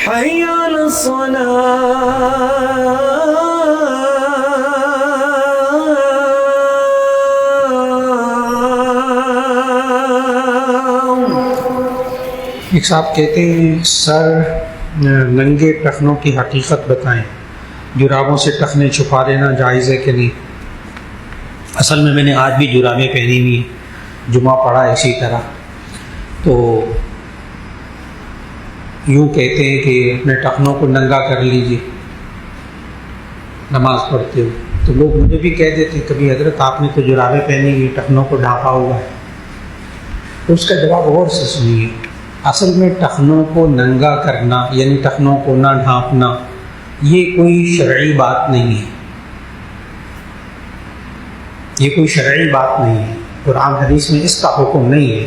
حي على الصلاة. ایک صاحب کہتے ہیں سر ننگے ٹخنوں کی حقیقت بتائیں، جرابوں سے ٹخنے چھپا لینا جائز ہے کہ نہیں؟ اصل میں نے آج بھی جرابیں پہنی ہوئی ہیں، جمعہ پڑھا اسی طرح، تو یوں کہتے ہیں کہ اپنے ٹخنوں کو ننگا کر لیجیے نماز پڑھتے ہو، تو لوگ مجھے بھی کہہ دیتے ہیں کبھی حضرت آپ نے تو جرابیں پہنی ہوئی ٹخنوں کو ڈھانپا ہوا ہے. تو اس کا جواب غور سے سنیے. اصل میں ٹخنوں کو ننگا کرنا یعنی ٹخنوں کو نہ ڈھانپنا یہ کوئی شرعی بات نہیں ہے، یہ کوئی شرعی بات نہیں ہے. قرآن حدیث میں اس کا حکم نہیں ہے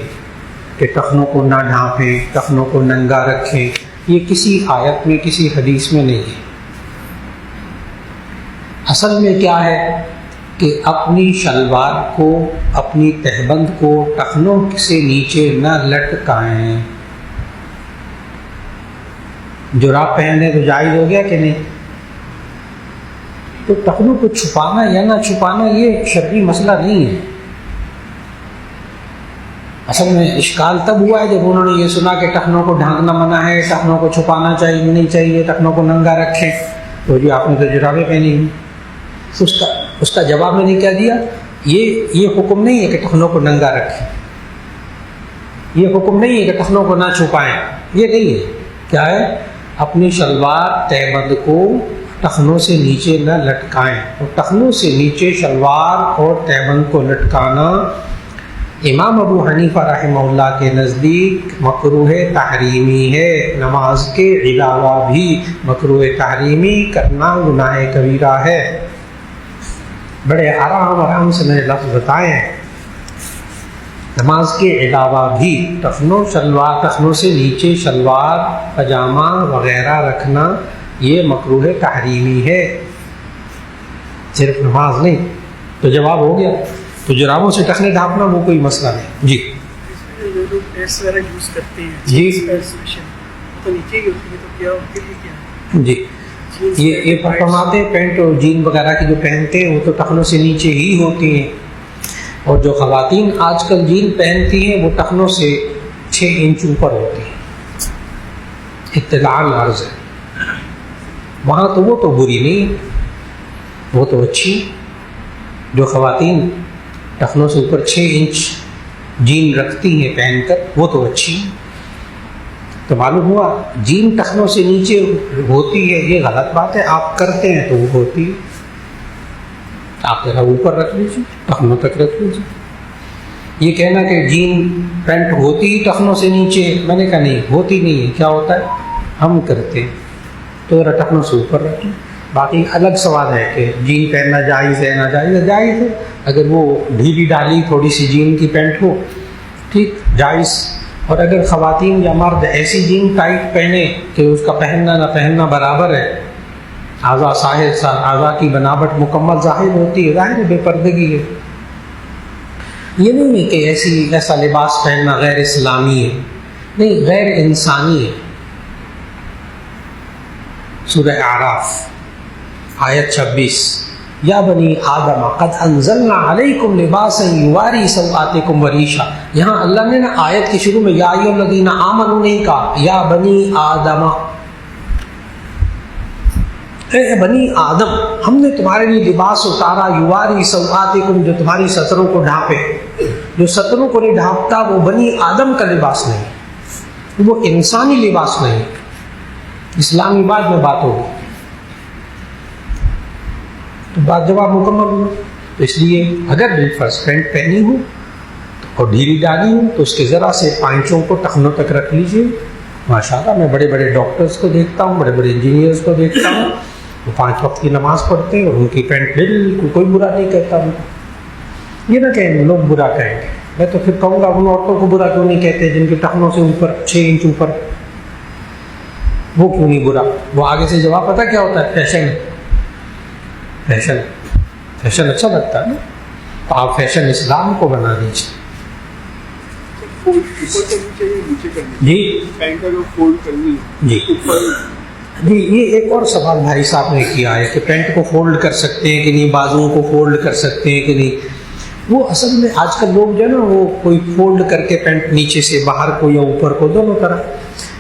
کہ ٹخنوں کو نہ ڈھانپیں، ٹخنوں کو ننگا رکھیں، یہ کسی آیت میں کسی حدیث میں نہیں ہے. اصل میں کیا ہے کہ اپنی شلوار کو، اپنی تہبند کو ٹخنوں سے نیچے نہ لٹکائیں. جراب پہننے تو جائز ہو گیا کہ نہیں؟ تو ٹخنوں کو چھپانا یا نہ چھپانا یہ شرعی مسئلہ نہیں ہے. اصل میں اشکال تب ہوا ہے جب انہوں نے یہ سنا کہ ٹخنوں کو ڈھانکنا منع ہے، ٹخنوں کو چھپانا چاہیے نہیں چاہیے، ٹخنوں کو ننگا رکھیں، تو جی آپ نے تو جرابیں پہنی ہوئی. اس کا جواب میں نے کیا دیا، یہ حکم نہیں ہے کہ ٹخنوں کو ننگا رکھیں، یہ حکم نہیں ہے کہ ٹخنوں کو نہ چھپائیں، یہ نہیں ہے. کیا ہے؟ اپنی شلوار تہبند کو ٹخنوں سے نیچے نہ لٹکائیں. اور ٹخنوں سے نیچے شلوار اور تہبند کو لٹکانا امام ابو حنیفہ رحمہ اللہ کے نزدیک مکروہ تحریمی ہے. نماز کے علاوہ بھی مکروہ تحریمی کرنا گناہ کبیرہ ہے. بڑے آرام سے میں نے لفظ بتائے ہیں. نماز کے علاوہ بھی ٹخنوں سے نیچے شلوار پاجامہ وغیرہ رکھنا یہ مکروہ تحریمی ہے، صرف نماز نہیں. تو جواب ہو گیا. تو جرابوں سے ٹخنے ڈھانپنا وہ کوئی مسئلہ نہیں. جی جو لوگ پیس وغیرہ یوز کرتے ہیں جی تو نیچے ہی ہوتی ہے، تو کیا ان کے لیے کیا؟ جی یہ فرماتے ہیں پینٹ اور جین وغیرہ کی جو پہنتے ہیں وہ تو ٹخنوں سے نیچے ہی ہوتی ہیں، اور جو خواتین آج کل جین پہنتی ہیں وہ ٹخنوں سے 6 انچ اوپر ہوتی ہیں. اطلاع عرض ہے وہاں تو وہ تو بری نہیں، وہ تو اچھی. جو خواتین ٹخنوں سے اوپر 6 انچ جین رکھتی ہیں پہن کر وہ تو اچھی. تو معلوم ہوا جین ٹخنوں سے نیچے ہوتی ہے یہ غلط بات ہے. آپ کرتے ہیں تو وہ ہوتی ہے. آپ ذرا اوپر رکھ لیجیے، ٹخنوں تک رکھ لیجیے. یہ کہنا کہ جین پینٹ ہوتی ہی ٹخنوں سے نیچے، میں نے کہا نہیں ہوتی نہیں ہے. کیا ہوتا ہے؟ ہم کرتے ہیں تو ذرا ٹخنوں سے اوپر رکھیں. باقی الگ سوال ہے کہ جین پہننا جائز ہے ناجائز ہے. جائز ہے اگر وہ ڈھیلی ڈالی تھوڑی سی جین کی پینٹ ہو، ٹھیک جائز. اور اگر خواتین یا مرد ایسی جین ٹائٹ پہنے کہ اس کا پہننا نہ پہننا برابر ہے، اعضاء کی بناوٹ مکمل ظاہر ہوتی ہے، ظاہر بے پردگی ہے. یہ نہیں ہے کہ ایسا لباس پہننا غیر اسلامی ہے، نہیں، غیر انسانی ہے. سورہ اعراف آیت 26 یا بنی آدم قد انزلنا علیکم لباسا یواری سوآتکم وریشا. یہاں اللہ نے نا آیت کے شروع میں یا ایھا الذین آمنوا نہیں کہا، یا بنی آدم، اے بنی آدم ہم نے تمہارے لیے لباس اتارا، یواری سوآتکم جو تمہاری ستروں کو ڈھانپے. جو ستروں کو نہیں ڈھانپتا وہ بنی آدم کا لباس نہیں، وہ انسانی لباس نہیں. اسلامی بعد میں بات ہوگی. تو بات جواب مکمل ہوا. تو اس لیے اگر بالفرض پینٹ پہنی ہو اور ڈھیلی ڈالی ہو تو اس کے ذرا سے پائنچوں کو ٹخنوں تک رکھ لیجیے. ماشاءاللہ میں بڑے بڑے ڈاکٹرز کو دیکھتا ہوں، بڑے بڑے انجینئرز کو دیکھتا ہوں، وہ 5 وقت کی نماز پڑھتے ہیں اور ان کی پینٹ بالکل کوئی برا نہیں کہتا. یہ نہ کہیں لوگ برا کہیں گے، میں تو پھر کہوں گا ان عورتوں کو برا کیوں نہیں کہتے جن کے ٹخنوں سے اوپر 6 انچ اوپر، وہ کیوں نہیں برا؟ وہ آگے سے جواب پتہ کیا ہوتا ہے؟ فیشن اچھا لگتا ہے نا. تو آپ فیشن اسلام کو بنا دیجیے. फोल्ड ऊपर करनी चाहिए नीचे करनी जी चाहिए पैंट अगर फोल्ड करनी है जी ऊपर जी, ये एक और सवाल भाई साहब ने किया है कि पैंट को फोल्ड कर सकते हैं कि नहीं, बाजुओं को फोल्ड कर सकते हैं कि नहीं। वो असल में आजकल लोग जो है ना, वो कोई फोल्ड करके पैंट नीचे से बाहर को या ऊपर को दोनों तरह,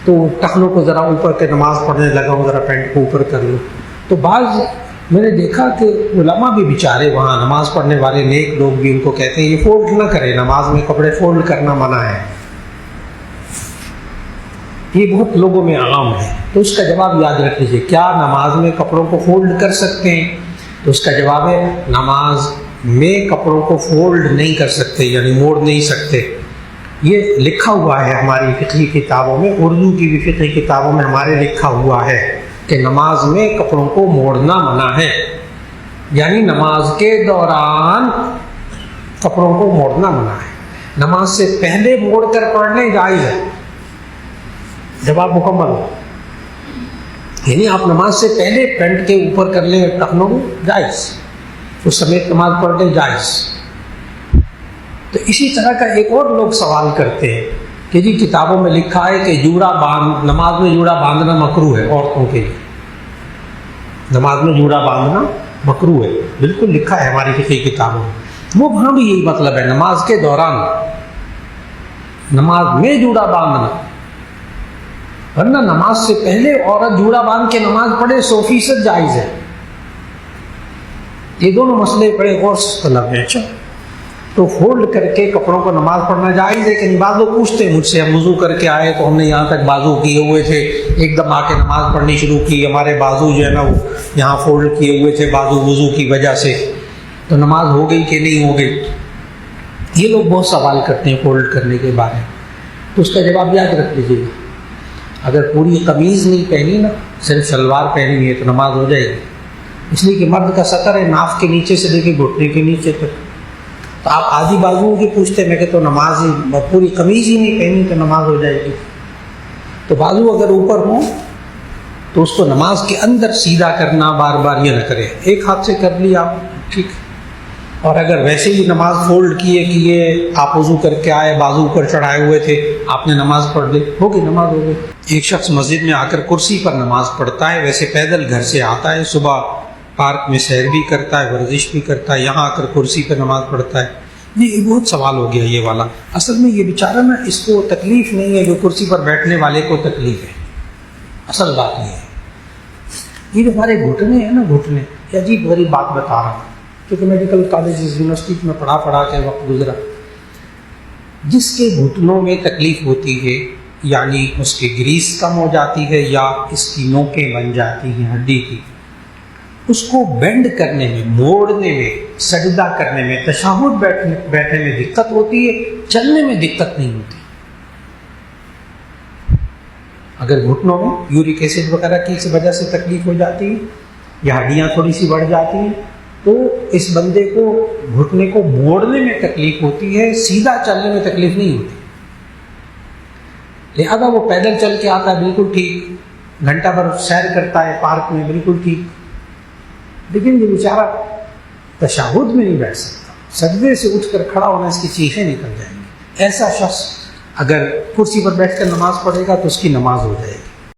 तो टखनों को ज़रा ऊपर के नमाज़ पढ़ने लगा हूँ, ज़रा पैंट को ऊपर कर लो। तो बाज़ मैंने देखा कि उलमा भी बेचारे वहाँ नमाज़ पढ़ने वाले नेक लोग भी उनको कहते हैं ये फोल्ड ना करें, नमाज में कपड़े फोल्ड करना मना है। ये बहुत लोगों में आम है, तो उसका जवाब याद रख लीजिए। क्या नमाज में कपड़ों को फोल्ड कर सकते हैं? तो उसका जवाब है नमाज में कपड़ों को फोल्ड नहीं कर सकते, यानी मोड़ नहीं सकते। ये लिखा हुआ है हमारी फ़िक़ही किताबों में, उर्दू की भी फ़िक़ही किताबों में हमारे लिखा हुआ है कि नमाज में कपड़ों को मोड़ना मना है, यानी नमाज के दौरान कपड़ों को मोड़ना मना है। नमाज से पहले मोड़ कर पढ़ने जायज़ है, जवाब मुकम्मल हो, यानी आप नमाज से पहले पैंट के ऊपर कर लें टखनों को जायज़, उस समय नमाज पढ़ लें जायज़। तो इसी तरह का एक और लोग सवाल करते हैं कि जी किताबों में लिखा है कि नमाज में जूड़ा बांधना मकरूह है औरतों के लिए, नमाज में जूड़ा बांधना मकरूह है, बिल्कुल लिखा है हमारी किसी किताबों में। वो वहाँ भी यही मतलब है, नमाज के दौरान, नमाज में जूड़ा बांधना, वरना नमाज से पहले औरत जूड़ा बांध के नमाज पढ़े 100% जायज़ है। ये दोनों मसले बड़े गौर से तलब हैं। अच्छा, तो फोल्ड करके कपड़ों को नमाज पढ़ना जायज़ है कि नहीं? बाद लोग पूछते हैं मुझसे, हम वज़ू करके आए तो हमने यहाँ तक बाजू किए हुए थे, एकदम आके नमाज पढ़नी शुरू की, हमारे बाजू जो है ना वो यहाँ फोल्ड किए हुए थे बाजू वज़ू की वजह से, तो नमाज हो गई कि नहीं हो गई? ये लोग बहुत सवाल करते हैं फोल्ड करने के बारे में। तो उसका जवाब याद रख लीजिएगा, अगर पूरी कमीज़ नहीं पहनी ना, सिर्फ शलवार पहनी है तो नमाज हो जाएगी, इसलिए कि मर्द का सतर है नाफ के नीचे से लेके घुटने के नीचे तक। तो आप आधी बाजुओं की पूछते, मैं कहता तो नमाज ही, पूरी कमीज़ ही नहीं पहनी तो नमाज हो जाएगी। तो बाजू अगर ऊपर हो तो उसको नमाज के अंदर सीधा करना, बार बार ये न करें, एक हाथ से कर लिया ठीक। और अगर वैसे ही नमाज फोल्ड किए आप वज़ू करके आए, बाजू ऊपर चढ़ाए हुए थे, आपने नमाज पढ़ ली, होगी नमाज हो गई। एक शख्स मस्जिद में आकर कुर्सी पर नमाज पढ़ता है, वैसे पैदल घर से आता है, सुबह पार्क में सैर भी करता है, वर्जिश भी करता है, यहाँ आकर कुर्सी पर नमाज पढ़ता है। ये बहुत सवाल हो गया ये वाला। असल में ये बेचारा ना, इसको तकलीफ़ नहीं है जो कुर्सी पर बैठने वाले को तकलीफ़ है। असल बात ये है, ये जो हमारे घुटने हैं ना, घुटने, ये अजीब गरीब बात बता रहा हूँ क्योंकि मेडिकल कॉलेज यूनिवर्सिटी में पढ़ा के वक्त गुजरा। जिसके घुटनों में तकलीफ़ होती है, यानी उसकी ग्रीस कम हो जाती है या इसकी नोकें बन जाती हैं हड्डी की, उसको बेंड करने में, मोड़ने में, सजदा करने में, तशहुद बैठने में दिक्कत होती है, चलने में दिक्कत नहीं होती। अगर घुटनों में यूरिक एसिड वगैरह की वजह से तकलीफ हो जाती है या हड्डियाँ थोड़ी सी बढ़ जाती हैं, तो इस बंदे को घुटने को मोड़ने में तकलीफ होती है, सीधा चलने में तकलीफ नहीं होती। लिहाजा वो पैदल चल के आता है, बिल्कुल ठीक, घंटा भर सैर करता है पार्क में, बिल्कुल ठीक, लेकिन ये बेचारा तशहुद में नहीं बैठ सकता, सजदे से उठकर खड़ा होना इसकी चीखें निकल जाएंगी। ऐसा शख्स अगर कुर्सी पर बैठकर नमाज पढ़ेगा तो उसकी नमाज हो जाएगी।